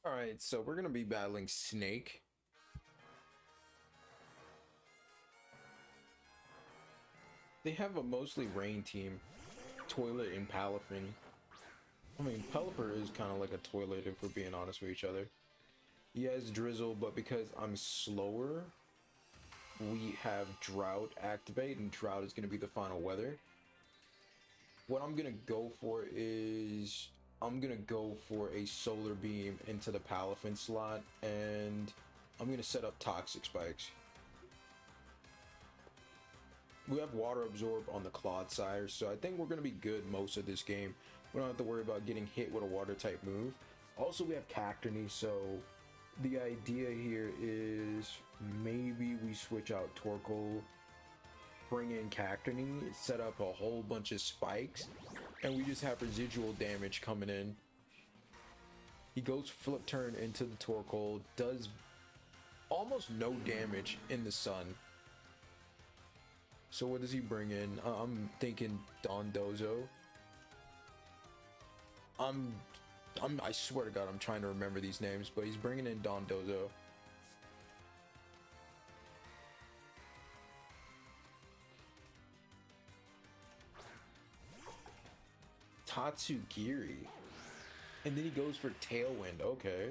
Alright, so we're gonna be battling Snake. They have a mostly rain team. Toilet and Palafin. I mean, Pelipper is kind of like a toilet if we're being honest with each other. He has Drizzle, but because I'm slower, we have Drought activate, and Drought is going to be the final weather. What I'm going to go for is I'm going to go for a Solar Beam into the Palafin slot, and I'm going to set up Toxic Spikes. We have Water Absorb on the Clodsire, so I think we're going to be good most of this game. We don't have to worry about getting hit with a water type move. Also, we have Cacturne, so the idea here is maybe we switch out Torkoal, bring in Cacturne, set up a whole bunch of spikes, and we just have residual damage coming in. He goes Flip Turn into the Torkoal, does almost no damage in the sun. So what does he bring in? I'm thinking Dondozo. I swear to God, I'm trying to remember these names, but he's bringing in Dondozo. Tatsugiri. And then he goes for Tailwind. Okay.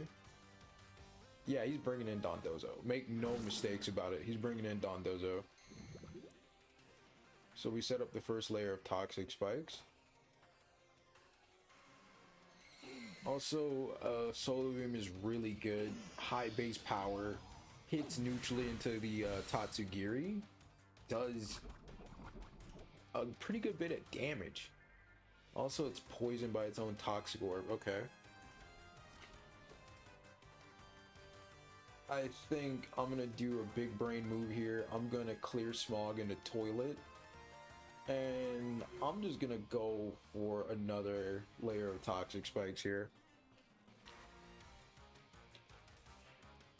Yeah, he's bringing in Dondozo. Make no mistakes about it. He's bringing in Dondozo. So we set up the first layer of Toxic Spikes. Also, Solar Beam is really good. High base power. Hits neutrally into the Tatsugiri. Does a pretty good bit of damage. Also, it's poisoned by its own Toxic Orb. Okay. I think I'm going to do a big brain move here. I'm going to clear Smog in the toilet. And I'm just gonna go for another layer of Toxic Spikes here.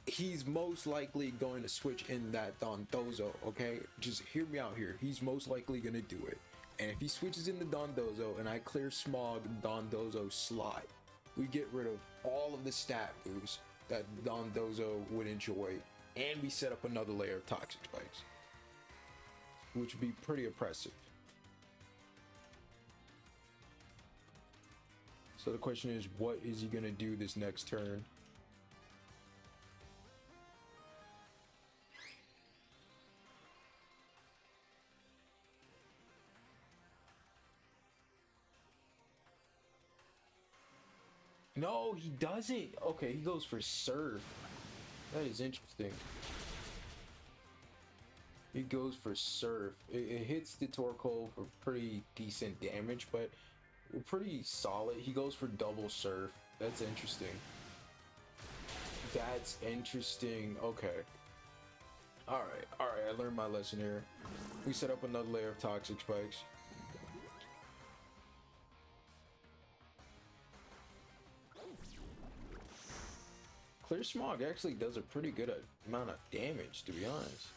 He's most likely going to switch in that Dondozo, okay? Just hear me out here. He's most likely gonna do it. And if he switches in the Dondozo and I clear Smog Dondozo slot, we get rid of all of the stat boosts that Dondozo would enjoy. And we set up another layer of Toxic Spikes, which would be pretty oppressive. So the question is, what is he gonna do this next turn? No, he doesn't. Okay, he goes for Surf. That is interesting. He goes for Surf. It hits the Torkoal for pretty decent damage, but pretty solid. He goes for double Surf. That's interesting. That's interesting. Okay. Alright, I learned my lesson here. We set up another layer of Toxic Spikes. Clear Smog actually does a pretty good amount of damage, to be honest.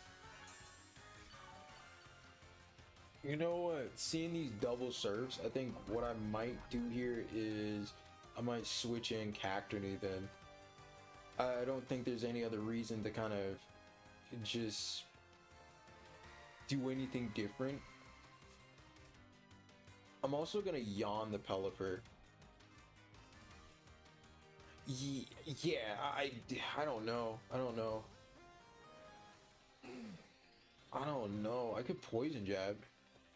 You know what? Seeing these double serves, I think what I might do here is I might switch in Cacturne then. I don't think there's any other reason to kind of just do anything different. I'm also gonna yawn the Pelipper. Yeah, I don't know. I don't know. I could Poison Jab.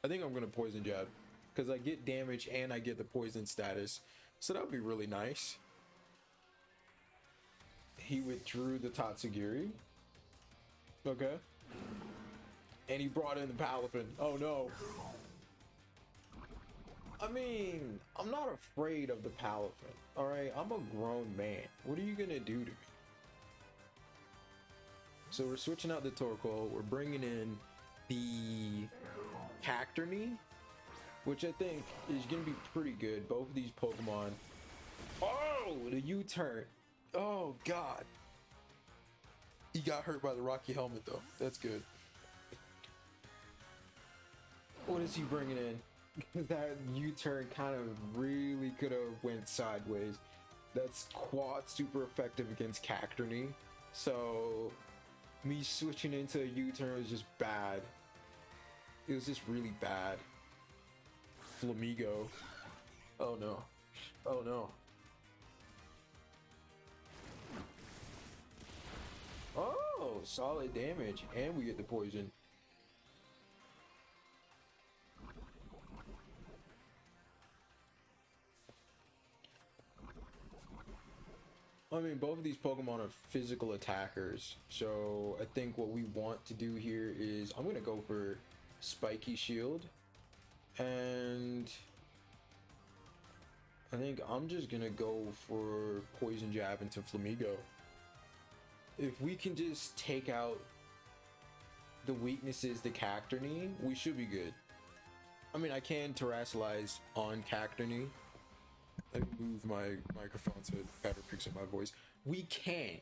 I think I'm gonna Poison Jab because I get damage and I get the poison status, so that would be really nice. He withdrew the Tatsugiri. Okay. And he brought in the Palafin. Oh no. I mean, I'm not afraid of the Palafin. Alright, I'm a grown man. What are you gonna do to me? So we're switching out the Torkoal. We're bringing in the Cacturne, which I think is gonna be pretty good. Both of these Pokemon. Oh, the U-turn. Oh god. He got hurt by the Rocky Helmet though. That's good. What is he bringing in? Because that U-turn kind of really could have went sideways. That's quad super effective against Cacturne. So me switching into a U-turn was just bad. It was just really bad. Flamigo. Oh no. Oh no. Oh, solid damage. And we get the poison. I mean, both of these Pokemon are physical attackers. So I think what we want to do here is I'm going to go for Spiky Shield. And I think I'm just going to go for Poison Jab into Flamigo. If we can just take out the weaknesses to Cacturne, we should be good. I mean, I can Terrasilize on Cacturne. Let me move my microphone so it better picks up my voice. We can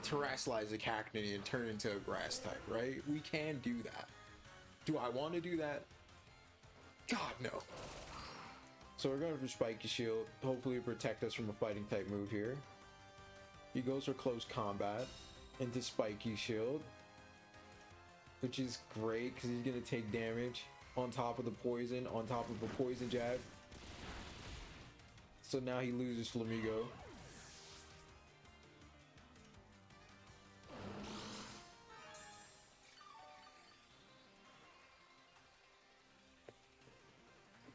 Terrasilize the Cacturne and turn into a grass type, right? We can do that. Do I want to do that? God, no. So we're going for Spiky Shield. Hopefully protect us from a fighting type move here. He goes for close combat into Spiky Shield, which is great because he's going to take damage on top of the poison, on top of a poison jab. So now he loses Flamigo.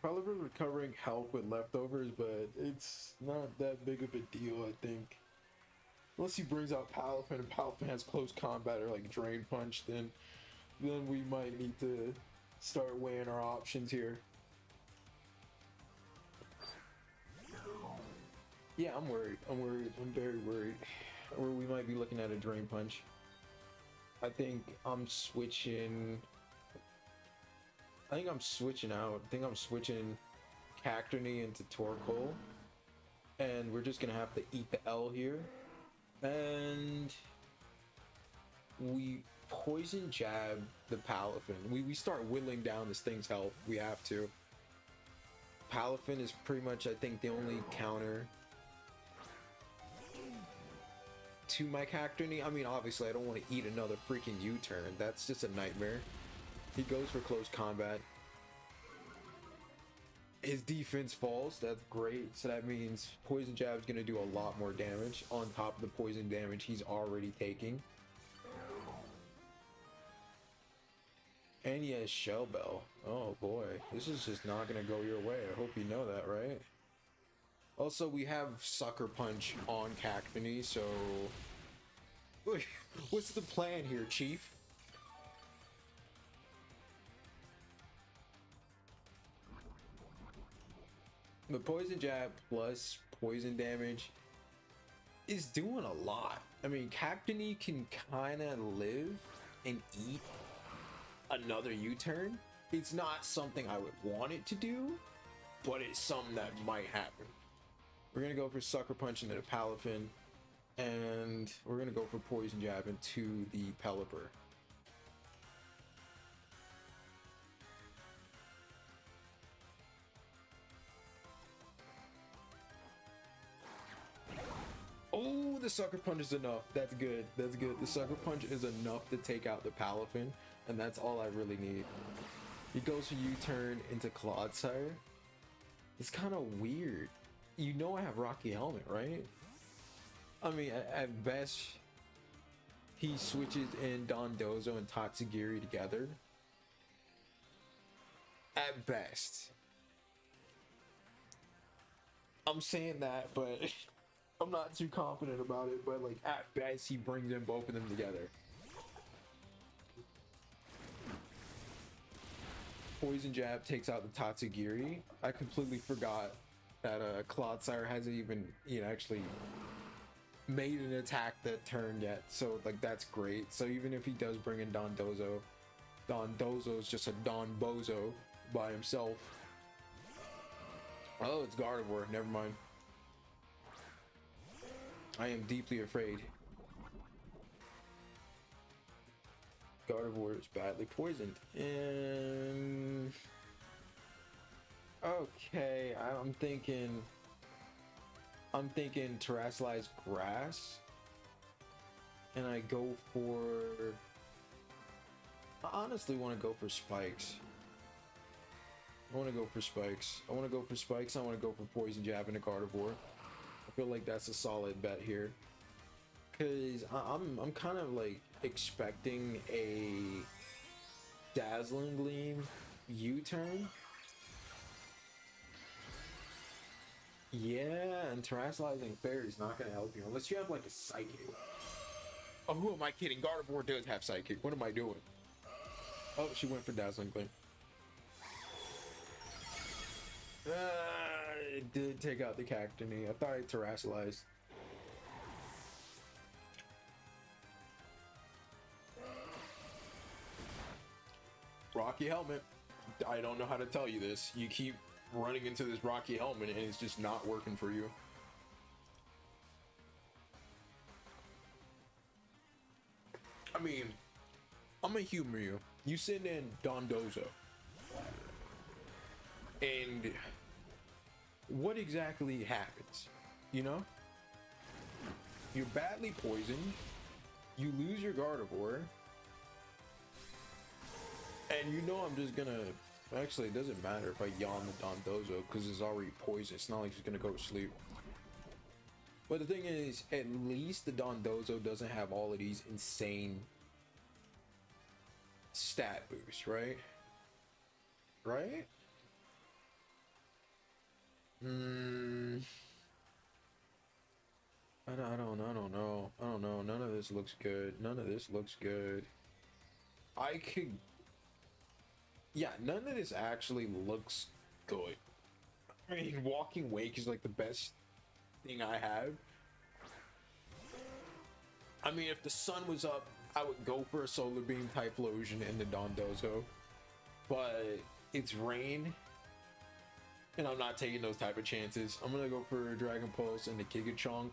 Probably recovering health with leftovers, but it's not that big of a deal, I think. Unless he brings out Palafin and Palafin has close combat or like Drain Punch, then we might need to start weighing our options here. Yeah, I'm worried. I'm very worried. Or we might be looking at a Drain Punch. I think I'm switching out. I think I'm switching Cacturne into Torkoal. And we're just gonna have to eat the L here. And we poison jab the Palafin. We start whittling down this thing's health. We have to. Palafin is pretty much, I think, the only counter to my Cacturne. I mean, obviously I don't want to eat another freaking U-turn. That's just a nightmare. He goes for close combat. His defense falls. That's great. So that means Poison Jab is going to do a lot more damage on top of the poison damage he's already taking. And he has Shell Bell. Oh boy, this is just not going to go your way. I hope you know that, right? Also, we have Sucker Punch on Cacturne, so what's the plan here, Chief? The Poison Jab plus poison damage is doing a lot. I mean, Cacturne can kind of live and eat another U-turn. It's not something I would want it to do, but it's something that might happen. We're gonna go for Sucker Punch into the Palafin, and we're gonna go for Poison Jab into the Pelipper. Oh, the Sucker Punch is enough. That's good. That's good. The Sucker Punch is enough to take out the Palafin, and that's all I really need. He goes for U-turn into Clodsire. It's kind of weird. You know I have Rocky Helmet, right? I mean, at best, he switches in Dondozo and Tatsugiri together. At best. I'm saying that, but I'm not too confident about it. But like, at best, he brings in both of them together. Poison Jab takes out the Tatsugiri. I completely forgot that Clodsire hasn't even, actually made an attack that turn yet. So like, that's great. So even if he does bring in Dondozo, Dondozo's just a Don Bozo by himself. Oh, it's Gardevoir. Never mind. I am deeply afraid. Gardevoir is badly poisoned. And okay, I'm thinking I'm thinking terrestrialized grass, and I go for. I honestly want to go for spikes. I want to go for spikes. I want to go for spikes. I want to go for poison jab and a carnivore. I feel like that's a solid bet here, cause I'm kind of like expecting a dazzling gleam U-turn. Yeah, and terrestrializing fairy is not gonna help you unless you have like a psychic. Oh, who am I kidding? Gardevoir does have psychic. What am I doing? Oh, she went for dazzling gleam. It did take out the Cacturne. I thought I terrestrialized. Rocky helmet. I don't know how to tell you this. You keep running into this rocky helmet and it's just not working for you. I mean, I'm gonna humor you. You send in Dondozo. And what exactly happens? You know? You're badly poisoned. You lose your Gardevoir. And you know I'm just gonna... Actually, it doesn't matter if I yawn the Dondozo because it's already poisoned. It's not like it's gonna go to sleep. But the thing is, at least the Dondozo doesn't have all of these insane stat boosts, right? Right? I don't know. None of this looks good. None of this looks good. I could... Yeah, none of this actually looks good. I mean, Walking Wake is like the best thing I have. I mean, if the sun was up, I would go for a Solar Beam Typhlosion in the Dondozo. But it's rain, and I'm not taking those type of chances. I'm gonna go for Dragon Pulse and the Gigachonk,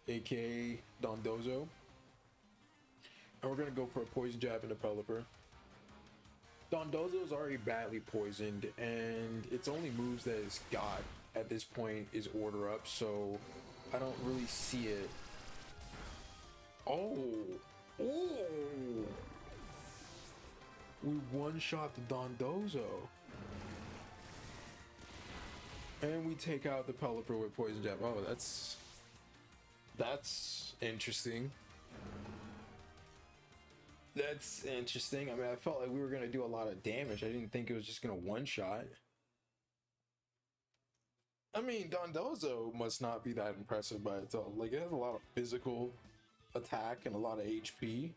aka Dondozo. And we're gonna go for a Poison Jab and a Pelipper. Dondozo is already badly poisoned, and its only moves that it's got at this point is Order Up, so I don't really see it. Oh! Oh! We one-shot the Dondozo. And we take out the Pelipper with Poison Jab. Oh, that's interesting. That's interesting. I mean, I felt like we were going to do a lot of damage. I didn't think it was just going to one-shot. I mean, Dondozo must not be that impressive by itself. Like, it has a lot of physical attack and a lot of HP.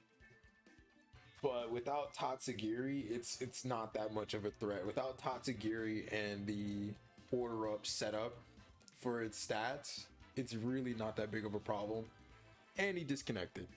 But without Tatsugiri, it's not that much of a threat. Without Tatsugiri and the Order Up setup for its stats, it's really not that big of a problem. And he disconnected.